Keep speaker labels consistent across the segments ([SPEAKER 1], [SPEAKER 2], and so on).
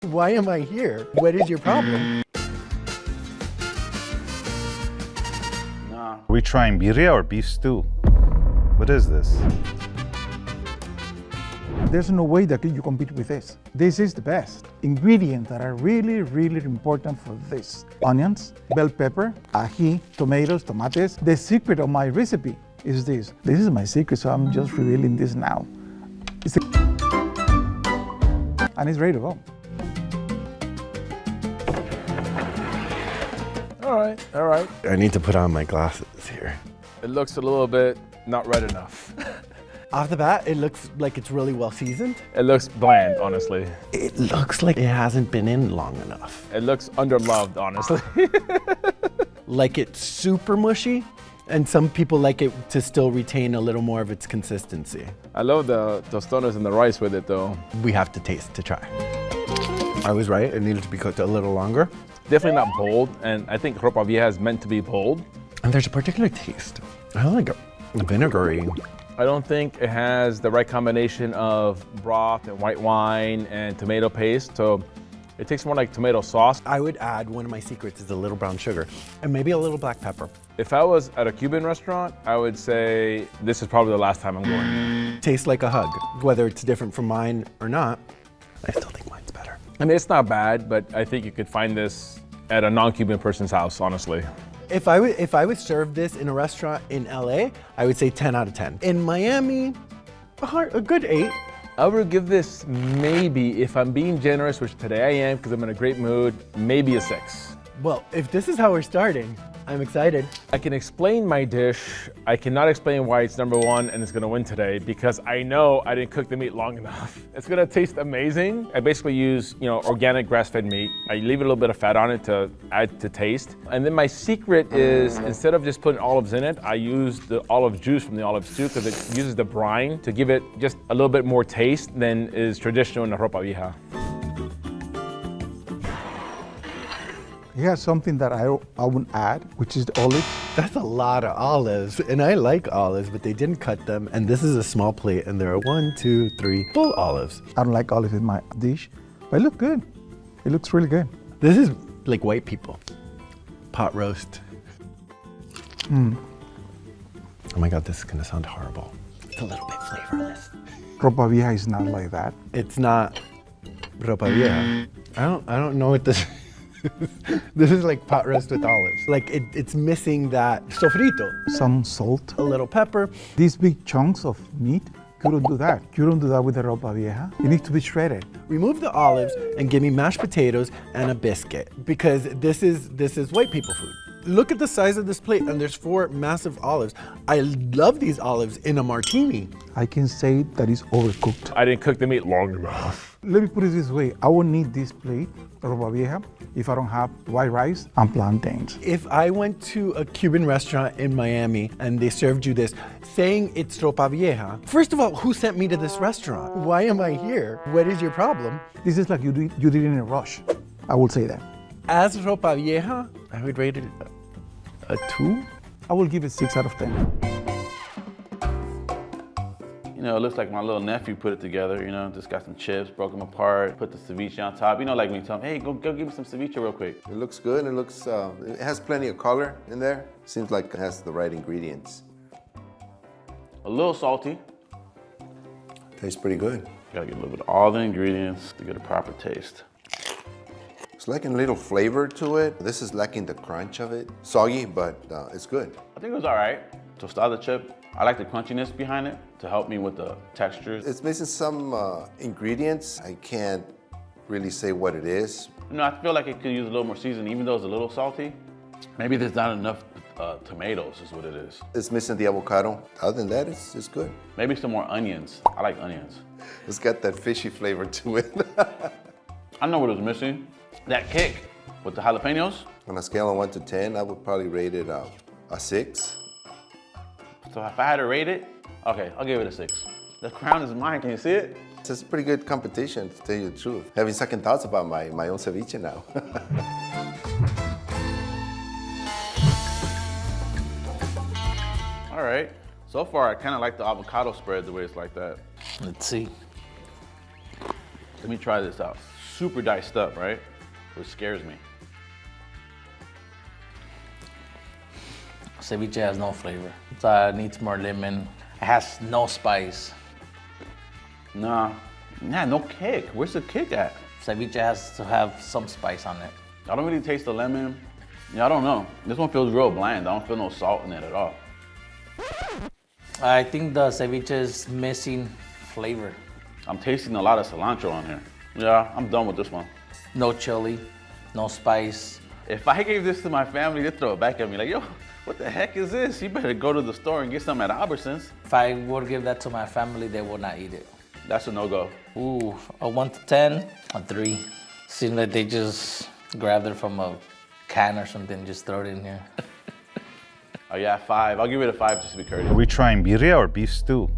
[SPEAKER 1] Why am I here? What is your problem?
[SPEAKER 2] Nah.
[SPEAKER 3] Are we trying birria or beef stew? What is this?
[SPEAKER 4] There's no way that you compete with this. This is the best. Ingredients that are really, really important for this. Onions, bell pepper, ají, tomatoes, tomates. The secret of my recipe is this. This is my secret, so I'm just revealing this now. And it's ready to go.
[SPEAKER 2] All right.
[SPEAKER 5] I need to put on my glasses here.
[SPEAKER 2] It looks a little bit not red enough.
[SPEAKER 1] Off the bat, it looks like it's really well seasoned.
[SPEAKER 2] It looks bland, honestly.
[SPEAKER 5] It looks like it hasn't been in long enough.
[SPEAKER 2] It looks underloved, honestly.
[SPEAKER 1] Like it's super mushy, and some people like it to still retain a little more of its consistency.
[SPEAKER 2] I love the tostones and the rice with it, though.
[SPEAKER 1] We have to taste to try.
[SPEAKER 5] I was right, it needed to be cooked a little longer.
[SPEAKER 2] Definitely not bold, and I think ropa vieja is meant to be bold.
[SPEAKER 5] And there's a particular taste. I like it. Vinegary.
[SPEAKER 2] I don't think it has the right combination of broth and white wine and tomato paste, so it tastes more like tomato sauce.
[SPEAKER 1] I would add one of my secrets is a little brown sugar and maybe a little black pepper.
[SPEAKER 2] If I was at a Cuban restaurant, I would say this is probably the last time I'm going.
[SPEAKER 1] Tastes like a hug. Whether it's different from mine or not, I still think mine's better.
[SPEAKER 2] I mean, it's not bad, but I think you could find this at a non-Cuban person's house, honestly.
[SPEAKER 1] If I would serve this in a restaurant in LA, I would say 10 out of 10. In Miami, a good 8.
[SPEAKER 2] I would give this maybe, if I'm being generous, which today I am because I'm in a great mood, maybe a 6.
[SPEAKER 1] Well, if this is how we're starting, I'm excited.
[SPEAKER 2] I can explain my dish. I cannot explain why it's number 1 and it's gonna win today because I know I didn't cook the meat long enough. It's gonna taste amazing. I basically use, organic grass-fed meat. I leave a little bit of fat on it to add to taste. And then my secret is, instead of just putting olives in it, I use the olive juice from the olives too because it uses the brine to give it just a little bit more taste than is traditional in the ropa vieja.
[SPEAKER 4] Here's something that I would add, which is the olive.
[SPEAKER 1] That's a lot of olives, and I like olives, but they didn't cut them. And this is a small plate, and there are 1, 2, 3 full olives.
[SPEAKER 4] I don't like olive in my dish, but it looks good. It looks really good.
[SPEAKER 1] This is like white people. Pot roast.
[SPEAKER 5] Oh my God, this is gonna sound horrible.
[SPEAKER 1] It's a little bit flavorless.
[SPEAKER 4] Ropa vieja is not like that.
[SPEAKER 1] It's not ropa vieja. I don't know what this. This is like pot roast with olives. Like it's missing that sofrito.
[SPEAKER 4] Some salt.
[SPEAKER 1] A little pepper.
[SPEAKER 4] These big chunks of meat, you don't do that. You don't do that with the ropa vieja. It needs to be shredded.
[SPEAKER 1] Remove the olives and give me mashed potatoes and a biscuit because this is white people food. Look at the size of this plate and there's 4 massive olives. I love these olives in a martini.
[SPEAKER 4] I can say that it's overcooked.
[SPEAKER 2] I didn't cook the meat long enough.
[SPEAKER 4] Let me put it this way. I won't need this plate, ropa vieja, if I don't have white rice and plantains.
[SPEAKER 1] If I went to a Cuban restaurant in Miami and they served you this, saying it's ropa vieja, first of all, who sent me to this restaurant? Why am I here? What is your problem?
[SPEAKER 4] This is like you did it in a rush. I will say that.
[SPEAKER 1] As ropa vieja, I would rate it a 2.
[SPEAKER 4] I will give it 6 out of 10.
[SPEAKER 6] It looks like my little nephew put it together, just got some chips, broke them apart, put the ceviche on top. Like when you tell him, hey, go give me some ceviche real quick.
[SPEAKER 7] It looks good. It has plenty of color in there. Seems like it has the right ingredients.
[SPEAKER 6] A little salty.
[SPEAKER 7] Tastes pretty good.
[SPEAKER 6] Gotta get a little bit of all the ingredients to get a proper taste.
[SPEAKER 7] It's lacking a little flavor to it. This is lacking the crunch of it. Soggy, but it's good.
[SPEAKER 6] I think it was all right. Tostada chip, I like the crunchiness behind it to help me with the textures.
[SPEAKER 7] It's missing some ingredients. I can't really say what it is.
[SPEAKER 6] I feel like it could use a little more seasoning, even though it's a little salty. Maybe there's not enough tomatoes is what it is.
[SPEAKER 7] It's missing the avocado. Other than that, it's good.
[SPEAKER 6] Maybe some more onions. I like onions.
[SPEAKER 7] It's got that fishy flavor to it.
[SPEAKER 6] I know what it was missing. That kick with the jalapenos.
[SPEAKER 7] On a scale of 1 to 10, I would probably rate it a 6.
[SPEAKER 6] So if I had to rate it, okay, I'll give it a 6. The crown is mine, can you see it?
[SPEAKER 7] It's a pretty good competition, to tell you the truth. Having second thoughts about my own ceviche now.
[SPEAKER 6] All right, so far I kind of like the avocado spread the way it's like that.
[SPEAKER 5] Let's see.
[SPEAKER 6] Let me try this out. super diced up, right? Which scares me.
[SPEAKER 8] Ceviche has no flavor. It needs more lemon. It has no spice.
[SPEAKER 6] Nah, no kick. Where's the kick at?
[SPEAKER 8] Ceviche has to have some spice on it.
[SPEAKER 6] I don't really taste the lemon. Yeah, I don't know. This one feels real bland. I don't feel no salt in it at all.
[SPEAKER 8] I think the ceviche is missing flavor.
[SPEAKER 6] I'm tasting a lot of cilantro on here. Yeah, I'm done with this one.
[SPEAKER 8] No chili, no spice.
[SPEAKER 6] If I gave this to my family, they'd throw it back at me like, yo, what the heck is this? You better go to the store and get some at Albertsons.
[SPEAKER 8] If I would give that to my family, they would not eat it.
[SPEAKER 6] That's a no-go.
[SPEAKER 8] Ooh, a 1 to 10, a 3. Seems like they just grabbed it from a can or something, just throw it in here.
[SPEAKER 6] Oh yeah, 5. I'll give it a 5 just to be courteous.
[SPEAKER 3] Are we trying birria or beef stew?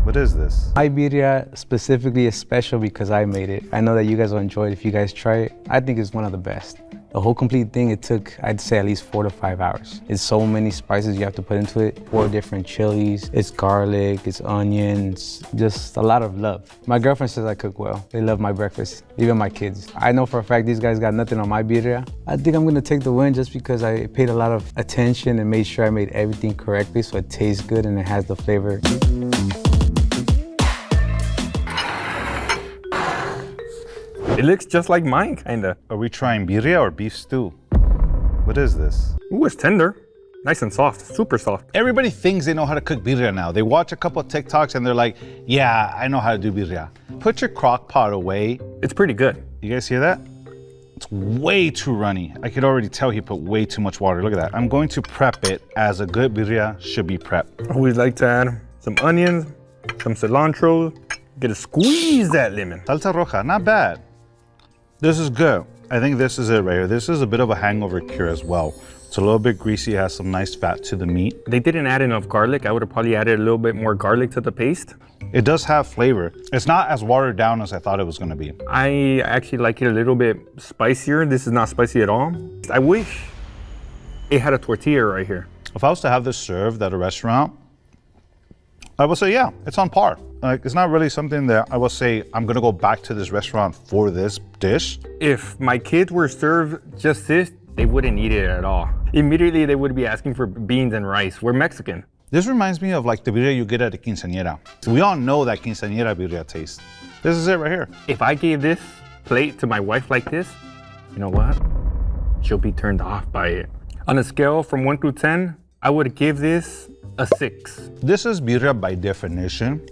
[SPEAKER 3] What is this?
[SPEAKER 9] My birria specifically is special because I made it. I know that you guys will enjoy it if you guys try it. I think it's one of the best. The whole complete thing, it took, I'd say, at least 4 to 5 hours. It's so many spices you have to put into it. 4 different chilies, it's garlic, it's onions, just a lot of love. My girlfriend says I cook well. They love my breakfast, even my kids. I know for a fact these guys got nothing on my birria. I think I'm gonna take the win just because I paid a lot of attention and made sure I made everything correctly so it tastes good and it has the flavor.
[SPEAKER 2] It looks just like mine, kinda.
[SPEAKER 3] Are we trying birria or beef stew? What is this?
[SPEAKER 2] Ooh, it's tender. Nice and soft, super soft.
[SPEAKER 3] Everybody thinks they know how to cook birria now. They watch a couple of TikToks and they're like, yeah, I know how to do birria. Put your crock pot away.
[SPEAKER 2] It's pretty good.
[SPEAKER 3] You guys hear that? It's way too runny. I could already tell he put way too much water. Look at that. I'm going to prep it as a good birria should be prepped.
[SPEAKER 2] I always like to add some onions, some cilantro, get to squeeze that lemon.
[SPEAKER 3] Salsa roja, not bad. This is good. I think this is it right here. This is a bit of a hangover cure as well. It's a little bit greasy, has some nice fat to the meat.
[SPEAKER 2] They didn't add enough garlic. I would have probably added a little bit more garlic to the paste.
[SPEAKER 3] It does have flavor. It's not as watered down as I thought it was gonna be.
[SPEAKER 2] I actually like it a little bit spicier. This is not spicy at all. I wish it had a tortilla right here.
[SPEAKER 3] If I was to have this served at a restaurant, I would say, yeah, it's on par. Like, it's not really something that I will say, I'm gonna go back to this restaurant for this dish.
[SPEAKER 2] If my kids were served just this, they wouldn't eat it at all. Immediately, they would be asking for beans and rice. We're Mexican.
[SPEAKER 3] This reminds me of like the birria you get at a quinceañera. We all know that quinceañera birria taste. This is it right here.
[SPEAKER 2] If I gave this plate to my wife like this, you know what? She'll be turned off by it. On a scale from 1 to 10, I would give this a 6.
[SPEAKER 3] This is birria by definition,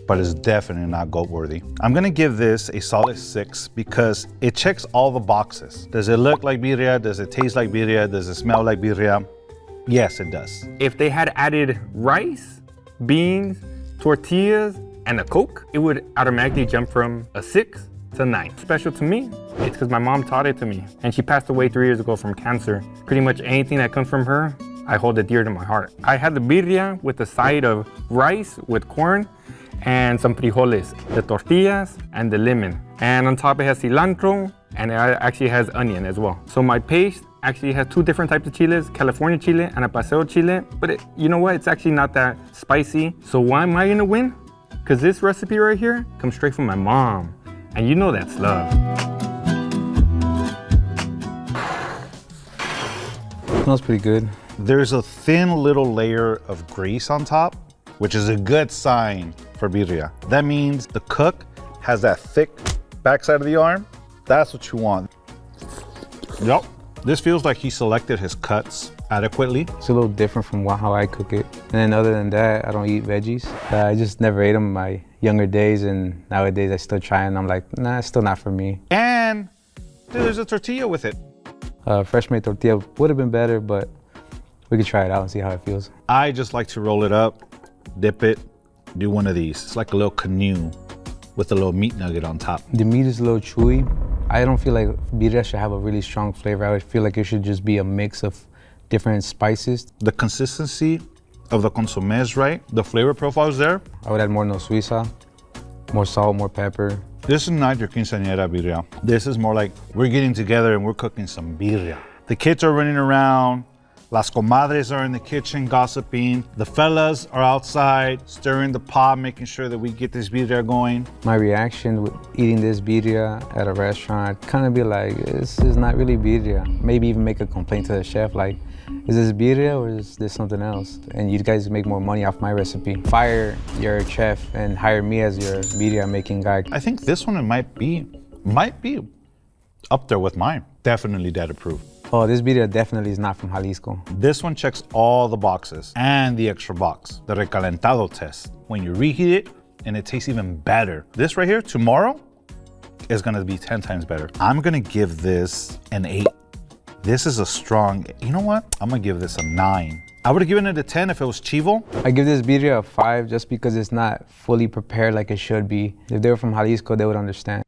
[SPEAKER 3] but it's definitely not goat worthy. I'm gonna give this a solid 6 because it checks all the boxes. Does it look like birria? Does it taste like birria? Does it smell like birria? Yes, it does.
[SPEAKER 2] If they had added rice, beans, tortillas, and a Coke, it would automatically jump from a 6 to 9. Special to me, it's because my mom taught it to me, and she passed away 3 years ago from cancer. Pretty much anything that comes from her, I hold it dear to my heart. I had the birria with a side of rice with corn and some frijoles, the tortillas and the lemon. And on top it has cilantro and it actually has onion as well. So my paste actually has 2 different types of chiles, California chile and a paseo chile. But you know what, it's actually not that spicy. So why am I gonna win? Because this recipe right here comes straight from my mom. And you know that's love.
[SPEAKER 9] Smells pretty good.
[SPEAKER 3] There's a thin little layer of grease on top, which is a good sign for birria. That means the cook has that thick backside of the arm. That's what you want. Yep. This feels like he selected his cuts adequately.
[SPEAKER 9] It's a little different from how I cook it. And then other than that, I don't eat veggies. I just never ate them in my younger days, and nowadays I still try and I'm like, nah, it's still not for me.
[SPEAKER 3] And dude, there's a tortilla with it.
[SPEAKER 9] Fresh made tortilla would have been better, but we could try it out and see how it feels.
[SPEAKER 3] I just like to roll it up, dip it, do one of these. It's like a little canoe with a little meat nugget on top.
[SPEAKER 9] The meat is a little chewy. I don't feel like birria should have a really strong flavor. I would feel like it should just be a mix of different spices.
[SPEAKER 3] The consistency of the consommé is right. The flavor profile is there.
[SPEAKER 9] I would add more no suiza, more salt, more pepper.
[SPEAKER 3] This is not your quinceañera birria. This is more like we're getting together and we're cooking some birria. The kids are running around, Las comadres are in the kitchen gossiping. The fellas are outside stirring the pot, making sure that we get this birria going.
[SPEAKER 9] My reaction with eating this birria at a restaurant, kind of be like, this is not really birria. Maybe even make a complaint to the chef, like, is this birria or is this something else? And you guys make more money off my recipe. Fire your chef and hire me as your birria making guy.
[SPEAKER 3] I think this one might be up there with mine. Definitely dad approved.
[SPEAKER 9] Oh, this birria definitely is not from Jalisco.
[SPEAKER 3] This one checks all the boxes and the extra box, the recalentado test. When you reheat it and it tastes even better. This right here, tomorrow, is gonna be 10 times better. I'm gonna give this an 8. This is a strong, you know what? I'm gonna give this a 9. I would've given it a 10 if it was chivo.
[SPEAKER 9] I give this birria a 5 just because it's not fully prepared like it should be. If they were from Jalisco, they would understand.